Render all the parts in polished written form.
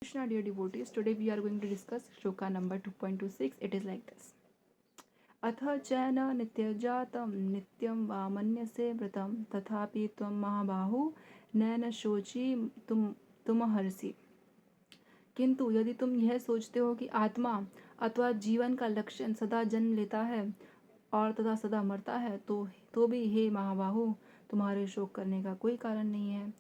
Krishna, dear devotees, today we are going to discuss shloka number 2.26. It is like this. अथ चैन नित्यजातं नित्यं वा मन्यसे व्रतं तथापि त्वं महाबाहु नैन शोची तुमहर्षि। किंतु यदि तुम यह सोचते हो कि आत्मा अथवा जीवन का लक्षण सदा जन्म लेता है और तथा सदा मरता है तो भी हे महाबाहु तुम्हारे शोक करने का कोई कारण नहीं है।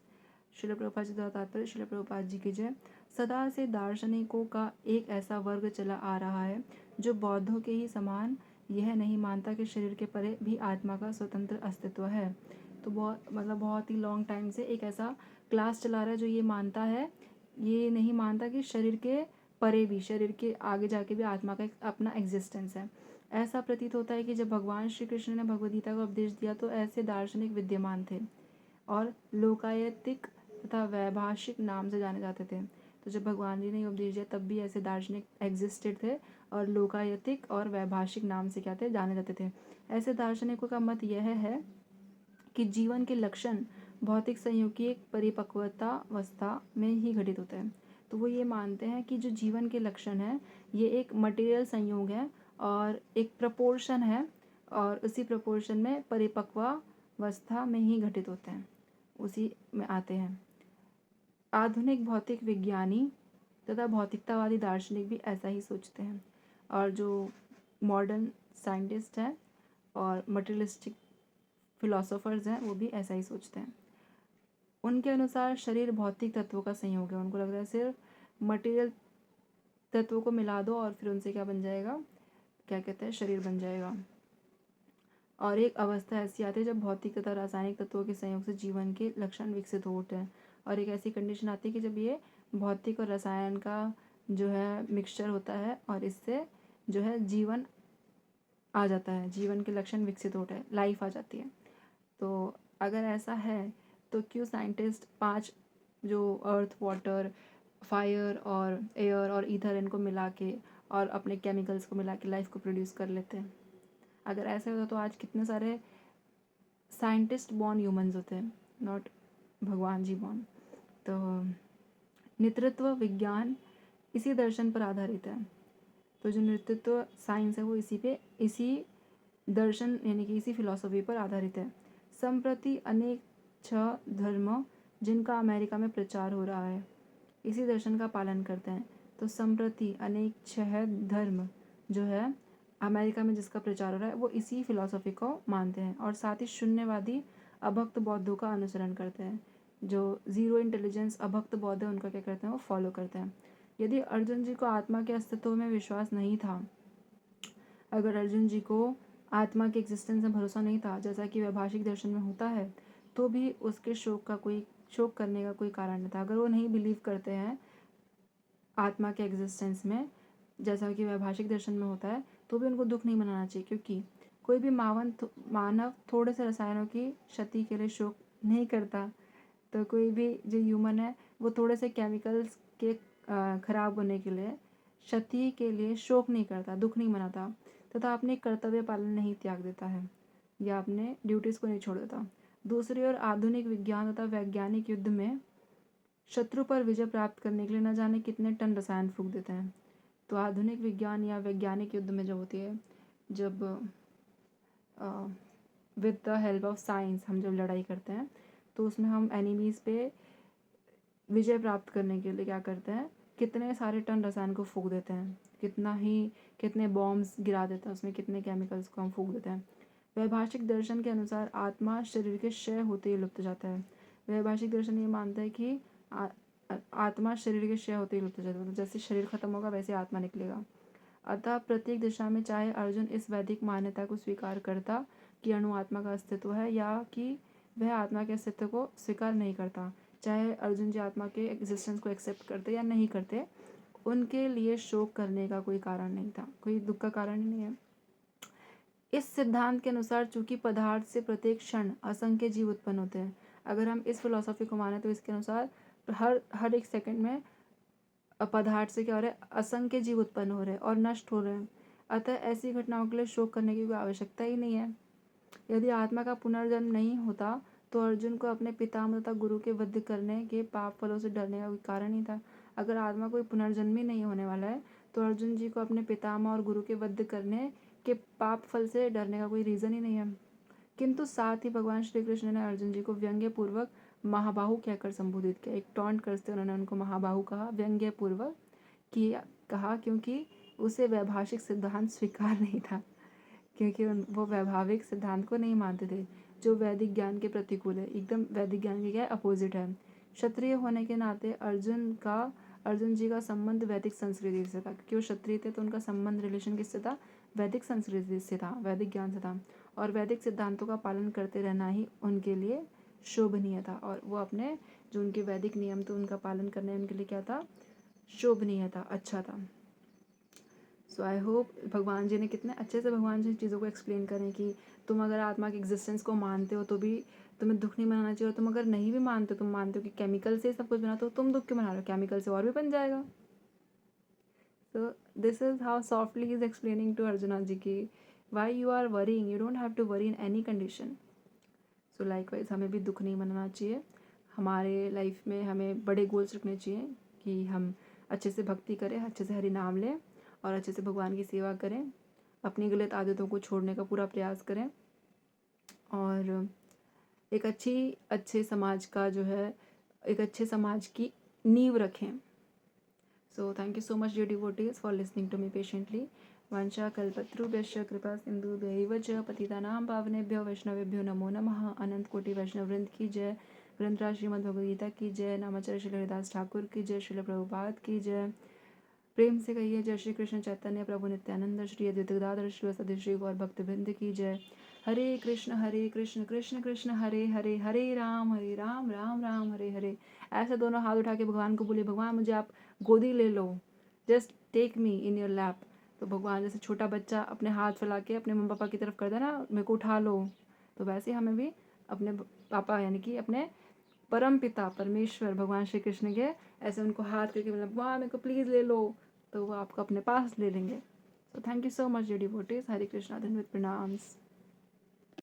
श्रील प्रभुपाद जी द्वारा तात्पर्य। श्रील प्रभुपाद जी की जय। सदा से दार्शनिकों का एक ऐसा वर्ग चला आ रहा है जो बौद्धों के ही समान यह नहीं मानता कि शरीर के परे भी आत्मा का स्वतंत्र अस्तित्व है। तो बहुत ही लॉन्ग टाइम से एक ऐसा क्लास चला रहा है जो ये मानता है, ये नहीं मानता कि शरीर के परे भी, शरीर के आगे जाके भी आत्मा का एक अपना एग्जिस्टेंस है। ऐसा प्रतीत होता है कि जब भगवान श्री कृष्ण ने भगवद्गीता को उपदेश दिया तो ऐसे दार्शनिक विद्यमान थे और लोकायतिक तथा वैभाषिक नाम से जाने जाते थे। तो जब भगवान जी ने उपदेश दिया तब भी ऐसे दार्शनिक एग्जिस्टेड थे और लोकायतिक और वैभाषिक नाम से क्या थे, जाने जाते थे। ऐसे दार्शनिकों का मत यह है कि जीवन के लक्षण भौतिक संयोग की एक परिपक्वता अवस्था में ही घटित होते हैं। तो वो ये मानते हैं कि जो जीवन के लक्षण है ये एक मटेरियल संयोग है और एक प्रपोर्शन है और उसी प्रपोर्शन में परिपक्वावस्था में ही घटित होते हैं, उसी में आते हैं। आधुनिक भौतिक विज्ञानी तथा भौतिकतावादी दार्शनिक भी ऐसा ही सोचते हैं और जो मॉडर्न साइंटिस्ट हैं और मटेरियलिस्टिक फिलोसोफर्स हैं वो भी ऐसा ही सोचते हैं। उनके अनुसार शरीर भौतिक तत्वों का संयोग है। उनको लग रहा है सिर्फ मटेरियल तत्वों को मिला दो और फिर उनसे क्या बन जाएगा, क्या कहते हैं, शरीर बन जाएगा। और एक अवस्था ऐसी आती है जब भौतिक तथा रासायनिक तत्वों के संयोग से जीवन के लक्षण विकसित हो उठते हैं और एक ऐसी कंडीशन आती है कि जब ये भौतिक और रसायन का जो है मिक्सचर होता है और इससे जो है जीवन आ जाता है, जीवन के लक्षण विकसित होते हैं, लाइफ आ जाती है। तो अगर ऐसा है तो क्यों साइंटिस्ट 5 जो अर्थ, वाटर, फायर और एयर और ईथर इनको मिला के और अपने केमिकल्स को मिला के लाइफ को प्रोड्यूस कर लेते हैं। अगर ऐसे होता तो आज कितने सारे साइंटिस्ट बॉर्न ह्यूमंस होते हैं, नॉट भगवान जी बॉर्न। तो नेतृत्व विज्ञान इसी दर्शन पर आधारित है। तो जो नेतृत्व साइंस है वो इसी दर्शन यानी कि इसी फिलॉसफी पर आधारित है। संप्रति अनेक 6 धर्म जिनका अमेरिका में प्रचार हो रहा है इसी दर्शन का पालन करते हैं। तो संप्रति अनेक 6 धर्म जो है अमेरिका में जिसका प्रचार हो रहा है वो इसी फिलॉसफी को मानते हैं और साथ ही शून्यवादी अभक्त बौद्धों का अनुसरण करते हैं। जो ज़ीरो इंटेलिजेंस अभक्त बौद्ध है उनका क्या करते हैं, वो फॉलो करते हैं। यदि अर्जुन जी को आत्मा के अस्तित्व में विश्वास नहीं था, अगर अर्जुन जी को आत्मा के एग्जिस्टेंस में भरोसा नहीं था जैसा कि वैभाषिक दर्शन में होता है, तो भी उसके शोक करने का कोई कारण नहीं था। अगर वो नहीं बिलीव करते हैं आत्मा के एग्जिस्टेंस में जैसा कि वैभाषिक दर्शन में होता है, तो भी उनको दुख नहीं मनाना चाहिए, क्योंकि कोई भी मानव थोड़े से रसायनों की क्षति के लिए शोक नहीं करता। तो कोई भी जो ह्यूमन है वो थोड़े से केमिकल्स के खराब होने के लिए, क्षति के लिए शोक नहीं करता, दुख नहीं मनाता तथा अपने कर्तव्य पालन नहीं त्याग देता है या अपने ड्यूटीज़ को नहीं छोड़ देता। दूसरी ओर आधुनिक विज्ञान तथा वैज्ञानिक युद्ध में शत्रु पर विजय प्राप्त करने के लिए न जाने कितने टन रसायन फूंक देते हैं। तो आधुनिक विज्ञान या वैज्ञानिक युद्ध में जो होती है, जब with the help of science हम जब लड़ाई करते हैं तो उसमें हम एनिमीज़ पे विजय प्राप्त करने के लिए क्या करते हैं, कितने सारे टन रसायन को फूंक देते हैं, कितने बॉम्ब्स गिरा देते हैं, उसमें कितने केमिकल्स को हम फूंक देते हैं। वैभाषिक दर्शन के अनुसार आत्मा शरीर के क्षय होते ही लुप्त जाता है। वैभाषिक दर्शन ये मानता है कि आत्मा शरीर के क्षय होते ही लुप्त जाता है, जैसे शरीर खत्म होगा वैसे आत्मा निकलेगा। अतः प्रत्येक दिशा में चाहे अर्जुन इस वैदिक मान्यता को स्वीकार करता कि अणु आत्मा का अस्तित्व है या कि वह आत्मा के अस्तित्व को स्वीकार नहीं करता, चाहे अर्जुन जी आत्मा के एग्जिस्टेंस को एक्सेप्ट करते या नहीं करते, उनके लिए शोक करने का कोई कारण नहीं था, कोई दुख का कारण ही नहीं है। इस सिद्धांत के अनुसार चूंकि पदार्थ से प्रत्येक क्षण असंख्य जीव उत्पन्न होते हैं, अगर हम इस फिलॉसफी को माने तो इसके अनुसार हर एक सेकंड में पदार्थ से क्या हो रहा है, असंख्य जीव उत्पन्न हो रहे हैं और नष्ट हो रहे हैं। अतः ऐसी घटनाओं के लिए शोक करने की कोई आवश्यकता ही नहीं है। यदि आत्मा का पुनर्जन्म नहीं होता तो अर्जुन को अपने पितामह तथा गुरु के वध करने के पाप फलों से डरने का कोई कारण नहीं था। अगर आत्मा कोई पुनर्जन्म ही नहीं होने वाला है तो अर्जुन जी को अपने पितामह और गुरु के वध करने के पाप फल से डरने का कोई रीज़न ही नहीं है। किंतु साथ ही भगवान श्री कृष्ण ने अर्जुन जी को व्यंग्य पूर्वक महाबाहु कहकर संबोधित किया। एक टॉन्ट करते उन्होंने उनको महाबाहु कहा, व्यंग्य पूर्वक किया कहा, क्योंकि उसे वैभाषिक सिद्धांत स्वीकार नहीं था, क्योंकि वो वैभाविक सिद्धांत को नहीं मानते थे जो वैदिक ज्ञान के प्रतिकूल है, एकदम वैदिक ज्ञान के क्या अपोजिट है। क्षत्रिय होने के नाते अर्जुन जी का संबंध वैदिक संस्कृति से था, क्योंकि वो क्षत्रिय थे तो उनका संबंध रिलेशन किससे था, वैदिक संस्कृति से था, वैदिक ज्ञान से था, और वैदिक सिद्धांतों का पालन करते रहना ही उनके लिए शोभनीय था, और वो अपने जो उनके वैदिक नियम थे उनका पालन करने उनके लिए क्या था, शोभनीय था, अच्छा था। सो आई होप भगवान जी ने कितने अच्छे से भगवान जी चीज़ों को एक्सप्लेन करें कि तुम अगर आत्मा की एग्जिस्टेंस को मानते हो तो भी तुम्हें दुख नहीं मनाना चाहिए, और तुम अगर नहीं भी मानते, तुम मानते हो कि केमिकल से सब कुछ बना, तो तुम दुख क्यों मना रहे हो, केमिकल से और भी बन जाएगा। So this is how softly he is explaining to Arjuna ji की why you are worrying, you don't have to worry in any condition. So likewise हमें भी दुख नहीं मनाना चाहिए। हमारे लाइफ में हमें बड़े गोल्स रखने चाहिए कि हम अच्छे से भक्ति करें, अच्छे से हरि नाम लें और अच्छे से भगवान की सेवा करें, अपनी गलत आदतों को छोड़ने का पूरा प्रयास करें, और एक अच्छे समाज का जो है, एक अच्छे समाज की नींव रखें। So thank you so much dear devotees for listening to me patiently. वंशा कल्पतरुभ्यश्च कृपा सिंधुभ्यैव च पतितानां पावनेभ्यो वैष्णवेभ्यो नमो नमः। अनंत कोटि वैष्णव वृंद की जय। ग्रंथराज श्रीमद् भगवद गीता की जय। नामाचार्य श्री हरिदास ठाकुर की जय। श्रील प्रभुपाद की जय। प्रेम से कहिए जय श्री कृष्ण चैतन्य प्रभु नित्यानंद श्री अद्वैत गदाधर श्रीवासादि श्री गौर भक्तवृंद की जय। हरे कृष्ण कृष्ण कृष्ण हरे हरे, हरे राम राम राम हरे हरे। ऐसे दोनों हाथ उठा के भगवान को बोलिए, भगवान मुझे आप गोदी ले लो, just take me in your lap. तो भगवान जैसे छोटा बच्चा अपने हाथ फैला के अपने मम्मी पापा की तरफ करता है ना, मेरे को उठा लो, तो वैसे हमें भी अपने पापा यानी कि अपने परम पिता परमेश्वर भगवान श्री कृष्ण के ऐसे उनको हाथ करके मतलब भगवान मेरे को प्लीज़ ले लो, तो वो आपको अपने पास ले लेंगे। So thank you so much dear devotees. Hare Krishna, धन्यवाद, प्रणाम्स।